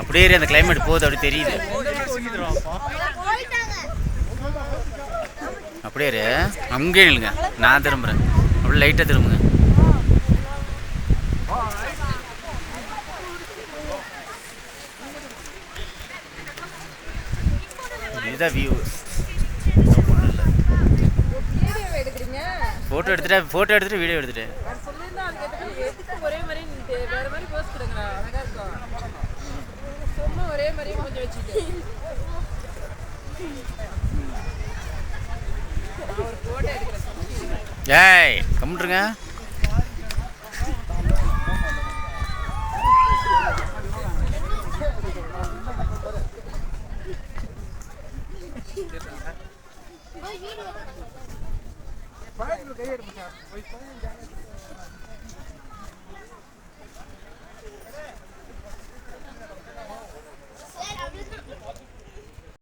அப்படியே அந்த கிளைமேட் போகுது அப்படி தெரியுது. அப்படியே அங்கே நில்லுங்க, நான் திரும்புகிறேன். அப்படி லைட்டாக திரும்புங்க. இதுதான் வியூ. ஒன்றும் இல்லை, ஃபோட்டோ எடுத்துகிட்டு வீடியோ எடுத்துகிட்டு ஏய் கம்முட்டுருங்க.